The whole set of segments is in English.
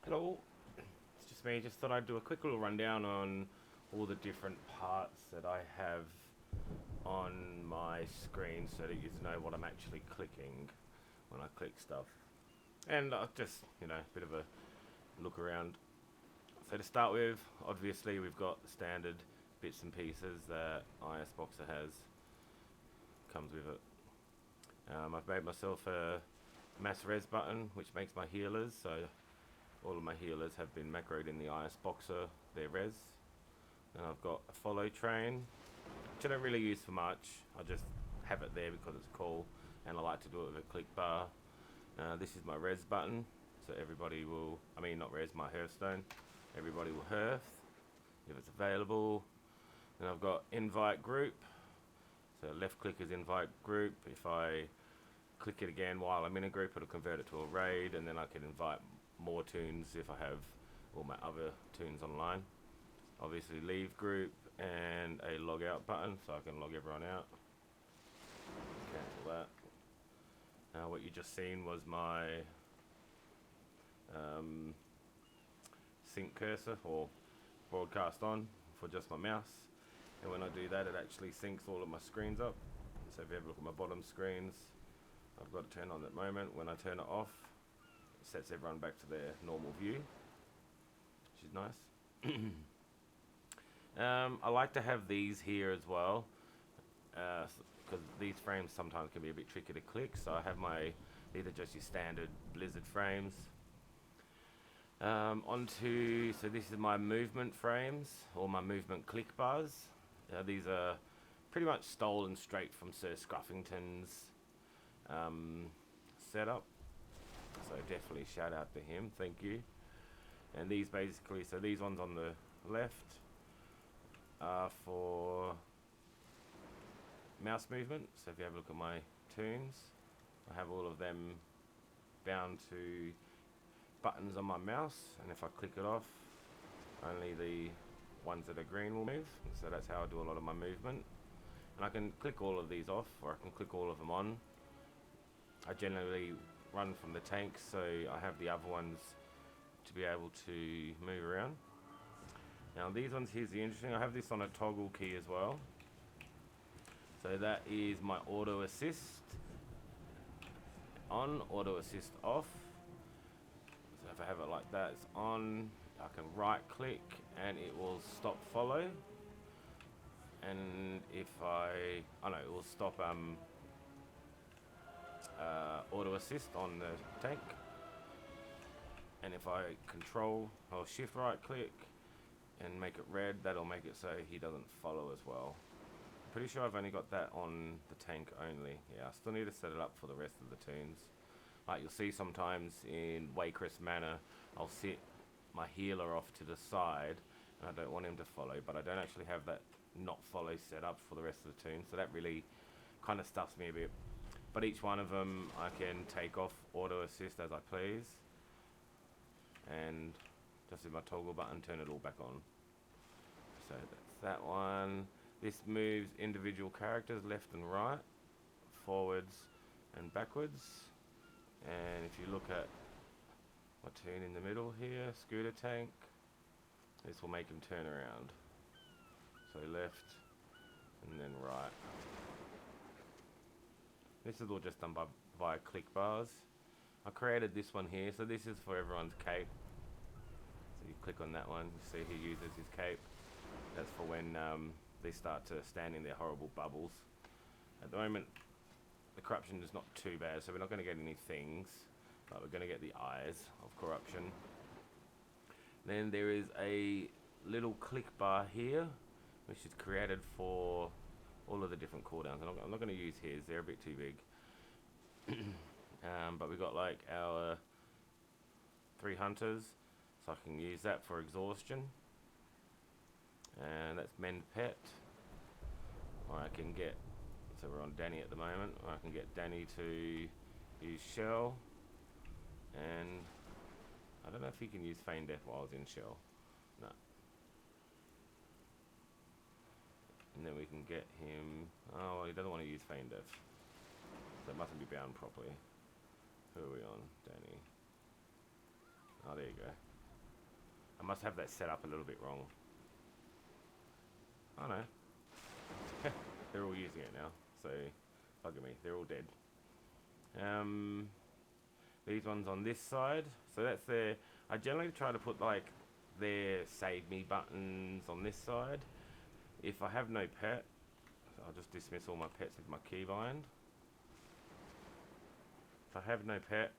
Hello, it's just me. Just thought I'd do a quick little rundown on all the different parts that I have on my screen so that you know what I'm actually clicking when I click stuff. And just, a bit of a look around. So to start with, obviously we've got the standard bits and pieces that ISboxer comes with it. I've made myself a mass res button which makes my healers, so all of my healers have been macroed in the ISboxer, their res. And I've got a follow train, which I don't really use for much. I just have it there because it's cool, and I like to do it with a click bar. This is my res button, so everybody will, not res, my hearthstone. Everybody will hearth if it's available. Then I've got invite group, so left click is invite group. If I click it again while I'm in a group, it'll convert it to a raid, and then I can invite more toons if I have all my other toons online. Obviously leave group and a log out button so I can log everyone out. Cancel that. Now what you just seen was my sync cursor, or broadcast on, for just my mouse. And when I do that, it actually syncs all of my screens up. So if you ever look at my bottom screens, I've got it turned on at the moment. When I turn it off, it sets everyone back to their normal view, which is nice. I like to have these here as well, because these frames sometimes can be a bit tricky to click. So I have these are just your standard Blizzard frames. So this is my movement frames, or my movement click bars. These are pretty much stolen straight from Sir Scruffington's setup. So definitely shout out to him, thank you. And these basically, so these ones on the left are for mouse movement. So if you have a look at my toons, I have all of them bound to buttons on my mouse, and if I click it off, only the ones that are green will move. So that's how I do a lot of my movement. And I can click all of these off, or I can click all of them on. I generally run from the tank, so I have the other ones to be able to move around. Now these ones, here's the interesting, I have this on a toggle key as well. So that is my auto assist on, auto assist off. So if I have it like that, it's on, I can right click and it will stop follow. And if it will stop auto assist on the tank. And if I control or shift right click and make it red, that'll make it so he doesn't follow as well. Pretty sure I've only got that on the tank only. Yeah, I still need to set it up for the rest of the toons. Like you'll see sometimes in Warcraft Manor, I'll set my healer off to the side, and I don't want him to follow, but I don't actually have that not follow set up for the rest of the toons, so that really kind of stuffs me a bit. But each one of them I can take off auto assist as I please, and just with my toggle button turn it all back on. So that's that one. This moves individual characters left and right, forwards and backwards. And if you look at my toon in the middle here, scooter tank, this will make him turn around. So left and then right. This is all just done via click bars. I created this one here, so this is for everyone's cape. So you click on that one, you see he uses his cape. That's for when they start to stand in their horrible bubbles. At the moment, the corruption is not too bad, so we're not going to get any things, but we're going to get the eyes of corruption. Then there is a little click bar here, which is created for all of the different cooldowns. I'm not going to use his, they're a bit too big. But we've got like our 3 hunters, so I can use that for exhaustion. And that's mend pet. Or I can get, so we're on Danny at the moment, or I can get Danny to use shell. And I don't know if he can use feign death while I was in shell. No. And then we can get him, oh, he doesn't want to use feign death. So it mustn't be bound properly. Who are we on? Danny. Oh, there you go. I must have that set up a little bit wrong. Oh no. They're all using it now, so bugger me, they're all dead. These ones on this side, so that's their, I generally try to put like their save me buttons on this side. If I have no pet, I'll just dismiss all my pets with my keybind. If I have no pet,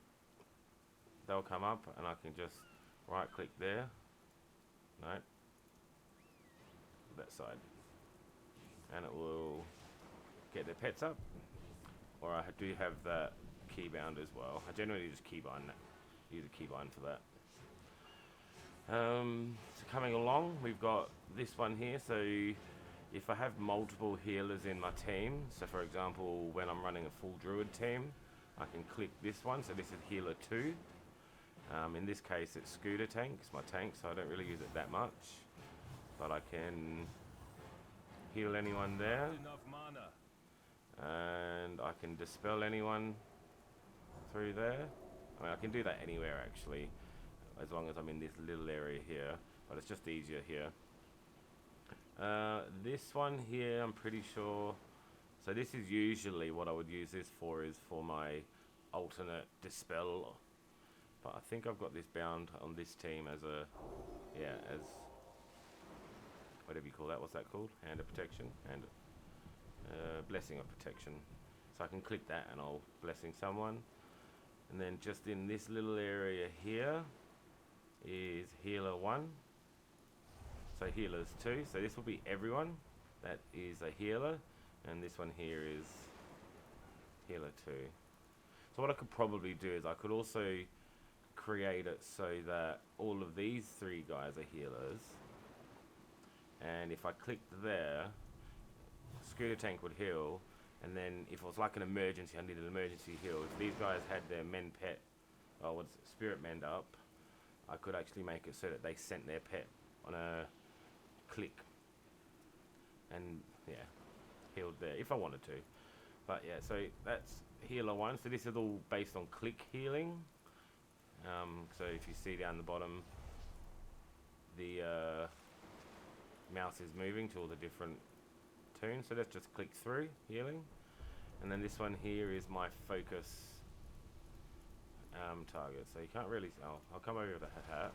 they'll come up and I can just right click there. No, that side, and it will get their pets up. Or I do have that keybound as well. I generally just keybind that, use a keybind for that. So coming along, we've got this one here. So if I have multiple healers in my team, so for example when I'm running a full Druid team, I can click this one. So this is healer 2. In this case it's Scooter Tank, it's my tank, so I don't really use it that much, but I can heal anyone there, and I can dispel anyone through there. I mean, I can do that anywhere actually, as long as I'm in this little area here, but it's just easier here. This one here, I'm pretty sure, so this is usually what I would use this for, is for my alternate dispel. But I think I've got this bound on this team as a, yeah, as whatever you call that. What's that called? Hand of protection, and blessing of protection. So I can click that and I'll blessing someone. And then just in this little area here is healer 1. So healers 2. So this will be everyone that is a healer, and this one here is healer 2. So what I could probably do is I could also create it so that all of these 3 guys are healers, and if I clicked there, Scooter Tank would heal, and then if it was like an emergency, I needed an emergency heal. If these guys had their men pet, or what's it, spirit mend up, I could actually make it so that they sent their pet on a click, and yeah, healed there if I wanted to. But yeah, so that's healer 1. So this is all based on click healing. So if you see down the bottom, the mouse is moving to all the different toons. So let's just click through healing, and then this one here is my focus target. So you can't really. I'll come over the hat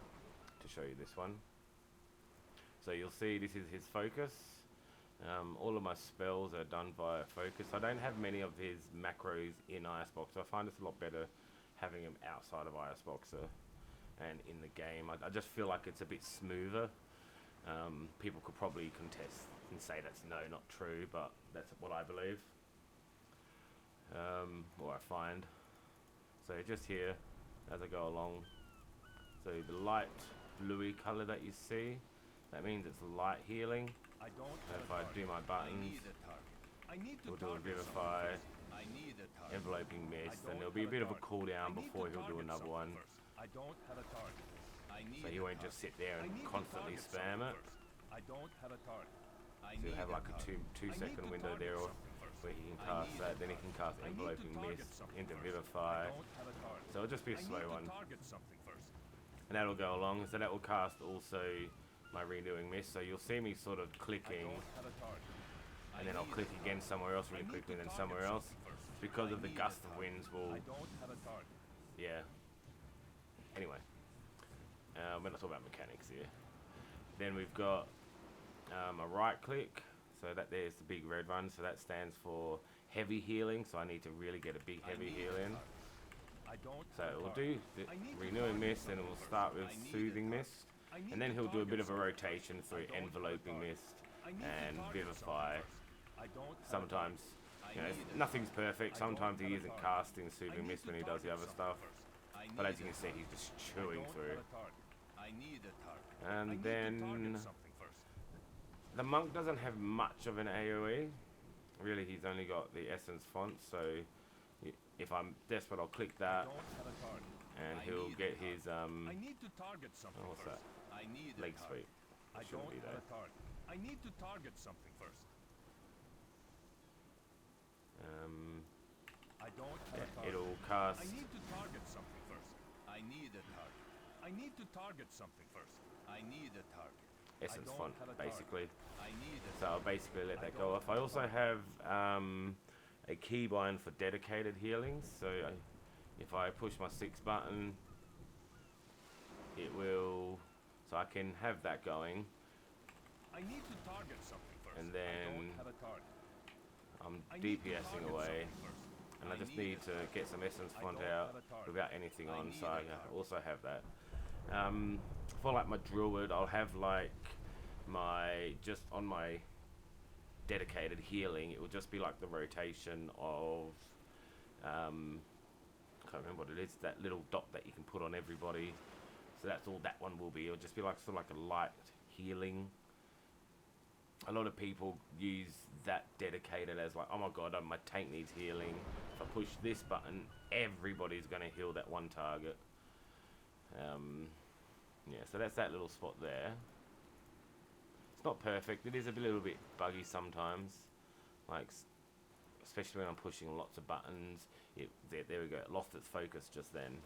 to show you this one. So you'll see this is his focus. All of my spells are done via focus. I don't have many of his macros in ISboxer. I find it's a lot better having him outside of ISboxer and in the game. I just feel like it's a bit smoother. People could probably contest and say that's not true, but that's what I believe, or I find. So just here, as I go along, so the light bluey color that you see, that means it's light healing. So if I do my buttons, we'll do a Vivify, enveloping mist, and there'll be a bit of a cooldown before he'll do another one. So he won't just sit there and constantly spam it. So you'll have like a two second window there where he can cast that, then he can cast enveloping mist into Vivify. So it'll just be a slow one. And that'll go along, so that will cast also my renewing mist. So you'll see me sort of clicking, and then I'll click again somewhere else really quickly, and then somewhere else, because of the gust of winds will, yeah. Anyway, we're not talking about mechanics here. Then we've got a right click, so that there's the big red one, so that stands for heavy healing, so I need to really get a big heavy heal in. So we'll do the renewing mist, and we'll start with soothing mist, and then he'll do a bit of a rotation through enveloping mist and vivify. Sometimes, you know, nothing's perfect. Sometimes he isn't casting soothing mist when he does the other stuff, but as you can see, he's just chewing through. And then the monk doesn't have much of an AoE. Really, he's only got the essence font, so if I'm desperate, I'll click that, and he'll get his what's that? Leg sweep. It shouldn't be there. I need to target something first. It'll cast. I need to target something first. I need a target. I need to target something first. I need a target. essence don't font, have a target. basically. I need a So I'll basically let that go off. I also have a keybind for dedicated healing. So if I push my 6 button, it will. So I can have that going, I need to target something first. and I then don't have a target. I'm I need to DPSing target away, something first. and I just need to get some essence I font don't out have a target. without anything I on. need So a I target. also have that. For like my Druid, I'll have like my just on my dedicated healing. It will just be like the rotation of I can't remember what it is. That little dot that you can put on everybody. So that's all that one will be. It'll just be like sort of like a light healing. A lot of people use that dedicated as like, oh my god, my tank needs healing. If I push this button, everybody's going to heal that one target. Yeah, so that's that little spot there. It's not perfect. It is a little bit buggy sometimes. Like, especially when I'm pushing lots of buttons. There we go. It lost its focus just then.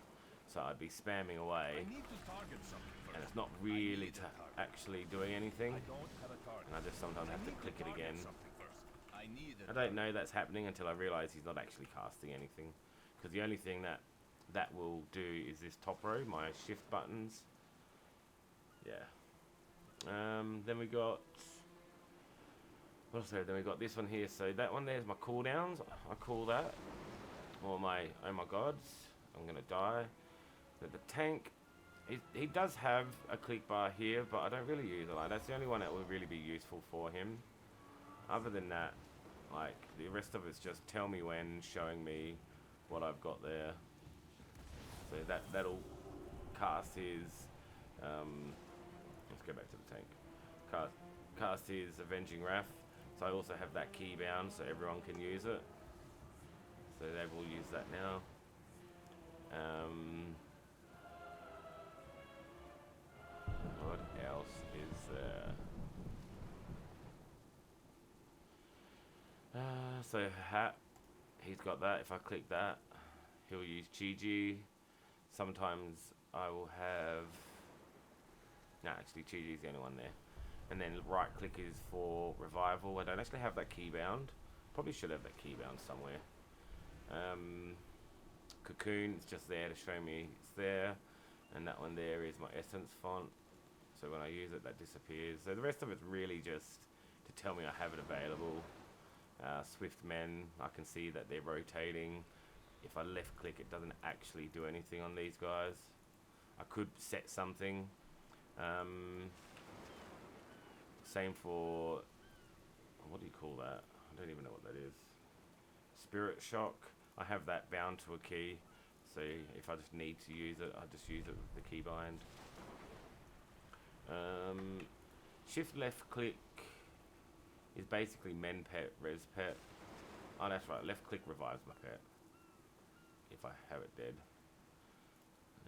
So I'd be spamming away. I need to target something first. And it's not really actually doing anything. I don't have a target. And I just sometimes have to click it again. I don't know that's happening until I realise he's not actually casting anything. Because the only thing that will do is this top row, my shift buttons. Yeah. Then we got... Then we got this one here. So that one there's my cooldowns. I call that. Or my, oh my gods, I'm going to die. But the tank... He does have a click bar here, but I don't really use it. Like, that's the only one that would really be useful for him. Other than that, like, the rest of it's just tell me when, showing me what I've got there. So that'll cast his... let's go back to the tank. Cast his Avenging Wrath. So I also have that key bound so everyone can use it. So they will use that now. What else is there? So hat, he's got that. If I click that, he'll use GG. Sometimes I will have... No, actually GG is the only one there. And then right click is for revival. I don't actually have that key bound. Probably should have that key bound somewhere. Cocoon, it's just there to show me it's there. And that one there is my essence font. So when I use it, that disappears. So the rest of it's really just to tell me I have it available. Swift men, I can see that they're rotating. If I left click, it doesn't actually do anything on these guys. I could set something. Same for, what do you call that? I don't even know what that is. Spirit shock. I have that bound to a key. So if I just need to use it, I just use it with the keybind. Shift left click is basically men pet, res pet. Oh, that's right. Left click revives my pet if I have it dead.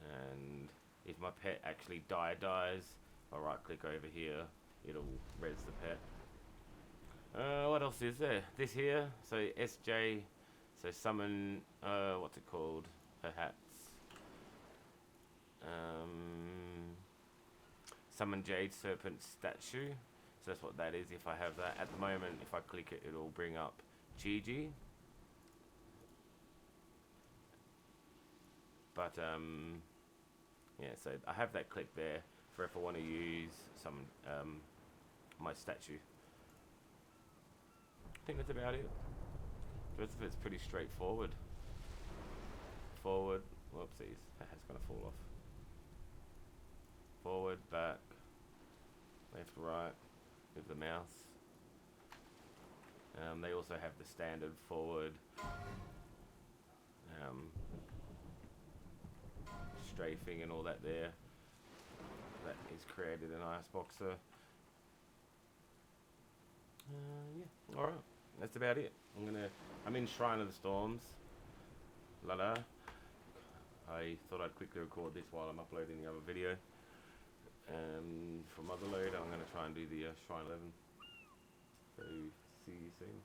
And if my pet actually dies, if I right click over here, it'll res the pet. What else is there? This here, so SJ, so summon, what's it called? Her hats. Summon Jade Serpent statue. So that's what that is if I have that. At the moment, if I click it, it'll bring up Gigi. But, yeah, so I have that click there for if I want to use some, my statue. I think that's about it. The rest of it's pretty straightforward. Forward, whoopsies, that hat's gonna fall off. Forward, back, left, right, with the mouse. They also have the standard forward, strafing and all that there. That is created in ISboxer. Yeah, alright, that's about it. I'm in Shrine of the Storms. La. I thought I'd quickly record this while I'm uploading the other video. For Motherload, I'm going to try and do the Shrine 11. So, see you soon.